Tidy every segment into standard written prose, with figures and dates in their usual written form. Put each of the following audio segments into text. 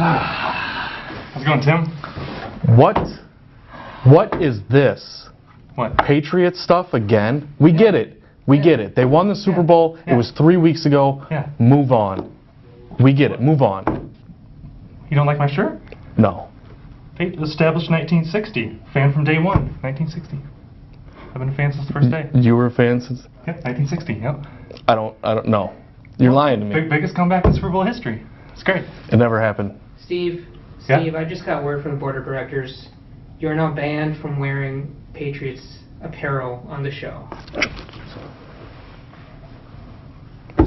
How's it going, Tim? What is this? What? Patriots stuff again? We get it. We get it. They won the Super Bowl. It was 3 weeks ago. Yeah. Move on. We get it. Move on. You don't like my shirt? No. Established 1960. Fan from day one. 1960. I've been a fan since the first day. You were a fan since? Yep, 1960. Yep. I don't know. You're lying to me. Biggest comeback in Super Bowl history. It's great. It never happened. Steve, Yeah? I just got word from the board of directors. You're now banned from wearing Patriots apparel on the show.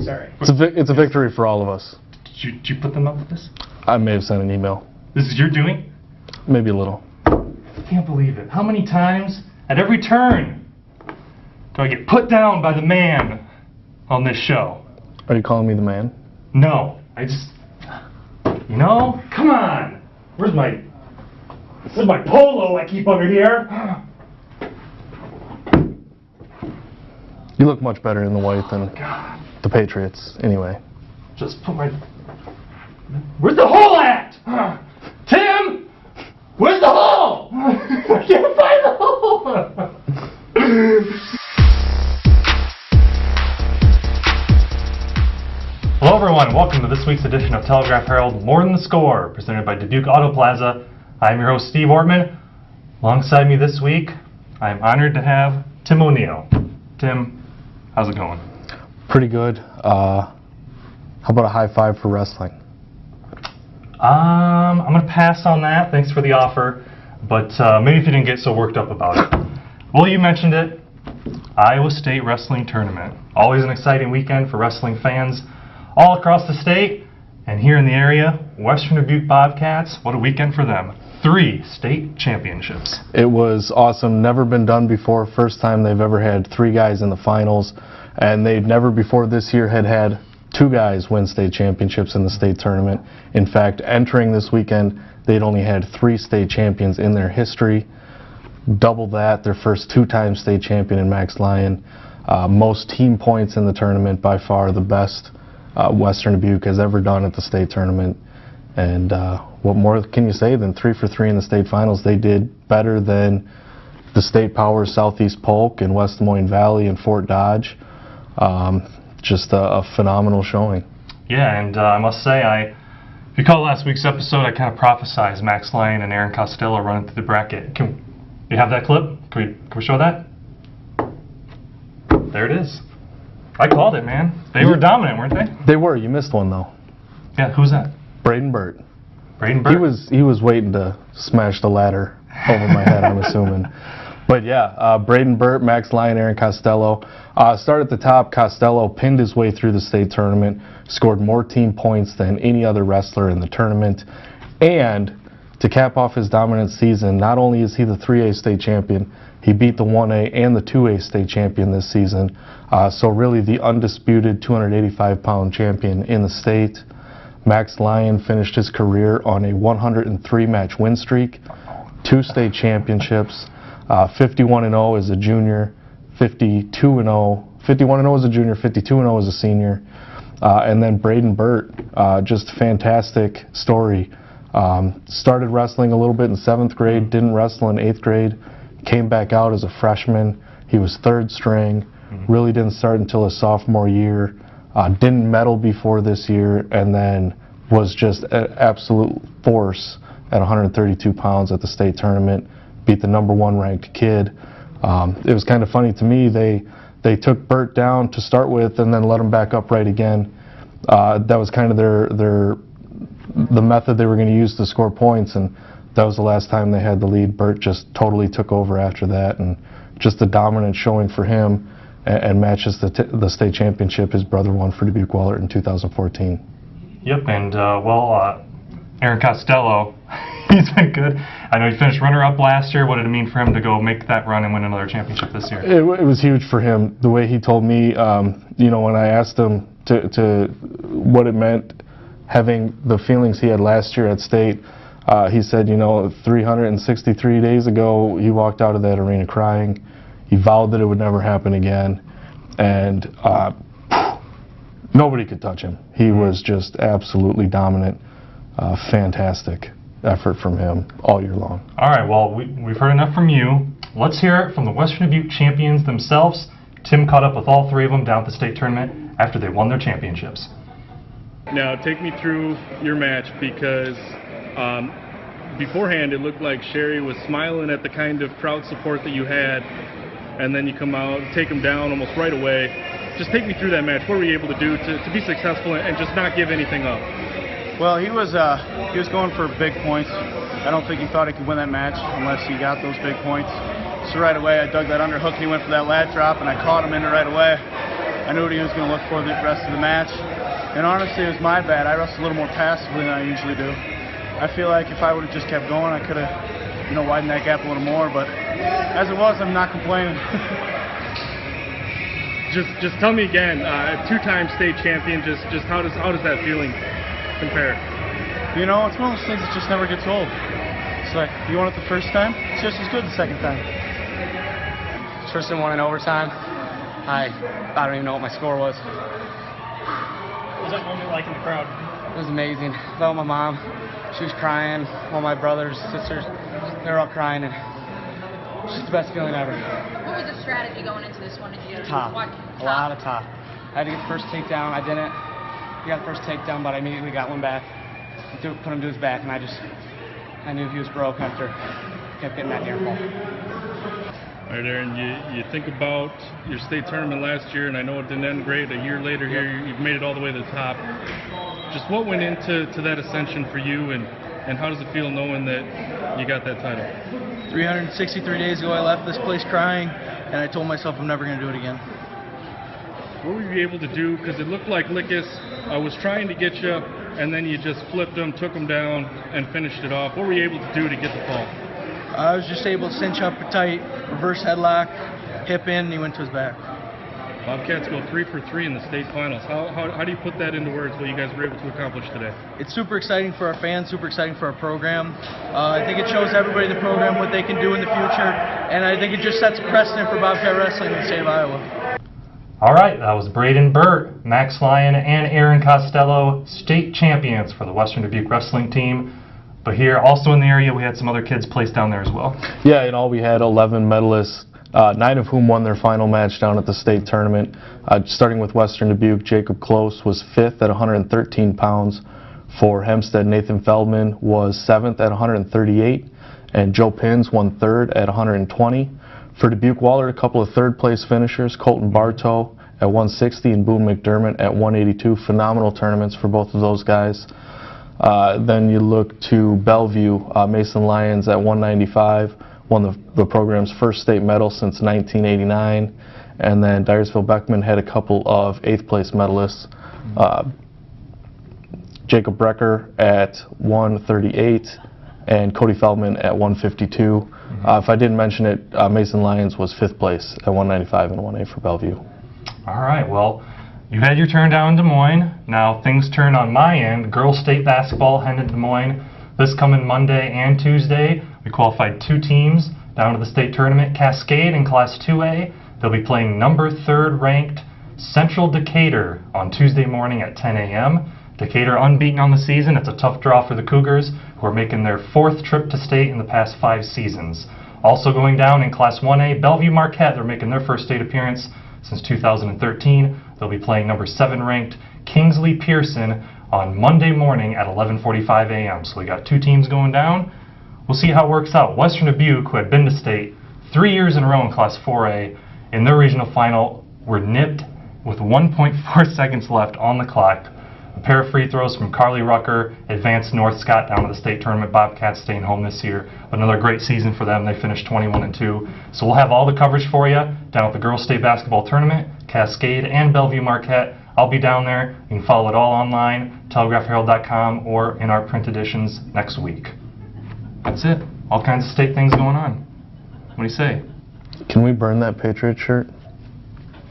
Sorry. It's a victory for all of us. Did you put them up with this? I may have sent an email. This is your doing? Maybe a little. I can't believe it. How many times, at every turn, do I get put down by the man on this show? Are you calling me the man? No. I just... You know? Come on! Where's my polo I keep under here? You look much better in the white than the Patriots, anyway. Just put my... Where's the hole at? Tim! Where's the hole? I can't find the hole! Hello everyone, welcome to this week's edition of Telegraph Herald More Than the Score, presented by Dubuque Auto Plaza. I'm your host, Steve Ortman. Alongside me this week, I'm honored to have Tim O'Neill. Tim, how's it going? Pretty good. How about a high five for wrestling? I'm going to pass on that. Thanks for the offer. But maybe if you didn't get so worked up about it. Well, you mentioned it. Iowa State Wrestling Tournament. Always an exciting weekend for wrestling fans all across the state. And here in the area, Western Dubuque Bobcats, what a weekend for them. 3 state championships. It was awesome. Never been done before. First time they've ever had 3 guys in the finals. And they'd never before this year had 2 guys win state championships in the state tournament. In fact, entering this weekend, they'd only had 3 state champions in their history. Double that, their first 2-time state champion in Max Lyon. Most team points in the tournament, by far the best Western Dubuque has ever done at the state tournament. And what more can you say than 3 for 3 in the state finals? They did better than the state powers Southeast Polk and West Des Moines Valley and Fort Dodge. Just a phenomenal showing. Yeah, and I must say, if you call last week's episode, I kind of prophesized Max Lyon and Aaron Costello running through the bracket. Can you have that clip? Can we show that? There it is. I called it, man. They were dominant, weren't they? They were. You missed one, though. Yeah, who's that? Braden Burt. Braden Burt? He was waiting to smash the ladder over my head, I'm assuming. But yeah, Braden Burt, Max Lyon, Aaron Costello. Start at the top. Costello pinned his way through the state tournament, scored more team points than any other wrestler in the tournament. And to cap off his dominant season, not only is he the 3A state champion, he beat the 1A and the 2A state champion this season. So really the undisputed 285-pound champion in the state. Max Lyon finished his career on a 103-match win streak, 2 state championships. 51-0 as a junior, 51-0 as a junior, 52-0 as a senior, and then Braden Burt, just fantastic story. Started wrestling a little bit in 7th grade, didn't wrestle in 8th grade, came back out as a freshman. He was 3rd string, really didn't start until his sophomore year, didn't medal before this year, and then was just an absolute force at 132 pounds at the state tournament. Beat the #1 ranked kid. It was kind of funny to me. They took Burt down to start with and then let him back up right again. That was kind of the method they were going to use to score points, and that was the last time they had the lead. Burt just totally took over after that, and just a dominant showing for him, and matches the state championship his brother won for Dubuque Wahlert in 2014. Yep, and Aaron Costello, he's been good. I know he finished runner-up last year. What did it mean for him to go make that run and win another championship this year? It was huge for him. The way he told me, when I asked him to what it meant, having the feelings he had last year at state, he said, 363 days ago, he walked out of that arena crying. He vowed that it would never happen again. And nobody could touch him. He was just absolutely dominant. Fantastic effort from him all year long. All right, well, we've heard enough from you. Let's hear it from the Western Dubuque champions themselves. Tim caught up with all three of them down at the state tournament after they won their championships. Now, take me through your match, because beforehand it looked like Sherry was smiling at the kind of crowd support that you had, and then you come out and take them down almost right away. Just take me through that match. What were you able to do to be successful and just not give anything up? Well, he was going for big points. I don't think he thought he could win that match unless he got those big points. So right away, I dug that underhook and he went for that lat drop, and I caught him in it right away. I knew what he was going to look for the rest of the match. And honestly, it was my bad. I wrestled a little more passively than I usually do. I feel like if I would have just kept going, I could have, widened that gap a little more. But as it was, I'm not complaining. Just tell me again, two-time state champion. Just how does that feeling compare? It's one of those things that just never gets old. It's like, you won it the first time, it's just as good the second time. Tristan won in overtime. I don't even know what my score was. What was that moment like in the crowd? It was amazing. I felt my mom. She was crying. All my brothers, sisters, they were all crying. And it was just the best feeling ever. What was the strategy going into this one? Did you Top. A lot of top. I had to get the first takedown. I didn't. He got the first takedown, but I immediately got one back. Put him to his back, and I knew he was broke after kept getting that near fall. All right, Aaron, you think about your state tournament last year, and I know it didn't end great. A year later here, you've made it all the way to the top. Just what went into that ascension for you, and how does it feel knowing that you got that title? 363 days ago, I left this place crying, and I told myself I'm never going to do it again. What were you able to do? Because it looked like Lickus was trying to get you, and then you just flipped him, took him down, and finished it off. What were you able to do to get the fall? I was just able to cinch up tight, reverse headlock, hip in, and he went to his back. Bobcats go 3 for 3 in the state finals. How do you put that into words, what you guys were able to accomplish today? It's super exciting for our fans, super exciting for our program. I think it shows everybody in the program what they can do in the future, and I think it just sets a precedent for Bobcat wrestling in the state of Iowa. All right, that was Braden Burt, Max Lyon, and Aaron Costello, state champions for the Western Dubuque wrestling team. But here, also in the area, we had some other kids placed down there as well. Yeah, in all we had 11 medalists, 9 of whom won their final match down at the state tournament. Starting with Western Dubuque, Jacob Close was 5th at 113 pounds. For Hempstead, Nathan Feldman was 7th at 138, and Joe Pins won 3rd at 120. For Dubuque Wahlert, a couple of third-place finishers, Colton Bartow at 160 and Boone McDermott at 182. Phenomenal tournaments for both of those guys. Then you look to Bellevue, Mason Lyons at 195, won the program's first state medal since 1989. And then Dyersville Beckman had a couple of 8th place medalists. Jacob Brecker at 138 and Cody Feldman at 152. If I didn't mention it, Mason Lyons was 5th place at 195 and 1A for Bellevue. All right, well, you had your turn down in Des Moines. Now things turn on my end. Girls state basketball headed to Des Moines this coming Monday and Tuesday. We qualified 2 teams down to the state tournament. Cascade in Class 2A. They'll be playing number 3rd ranked Central Decatur on Tuesday morning at 10 a.m. Decatur unbeaten on the season. It's a tough draw for the Cougars, who are making their 4th trip to state in the past 5 seasons. Also going down in Class 1A, Bellevue Marquette. They're making their first state appearance since 2013. They'll be playing number 7 ranked Kingsley Pearson on Monday morning at 11:45 a.m. So we got 2 teams going down. We'll see how it works out. Western Dubuque, who had been to state 3 years in a row in Class 4A, in their regional final, were nipped with 1.4 seconds left on the clock. A pair of free throws from Carly Rucker advanced North Scott down to the state tournament. Bobcats staying home this year. Another great season for them. They finished 21-2. So we'll have all the coverage for you down at the Girls State Basketball Tournament, Cascade, and Bellevue Marquette. I'll be down there. You can follow it all online, telegraphherald.com, or in our print editions next week. That's it. All kinds of state things going on. What do you say? Can we burn that Patriot shirt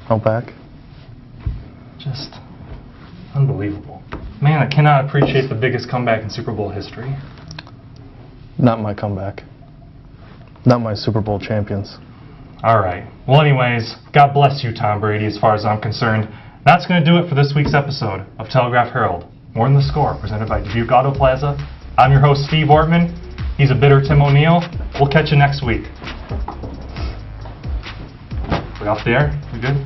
out back? Just unbelievable. Man, I cannot appreciate the biggest comeback in Super Bowl history. Not my comeback. Not my Super Bowl champions. All right. Well, anyways, God bless you, Tom Brady, as far as I'm concerned. That's going to do it for this week's episode of Telegraph Herald. More Than the Score, presented by Dubuque Auto Plaza. I'm your host, Steve Ortman. He's a bitter Tim O'Neill. We'll catch you next week. We off the air? We good?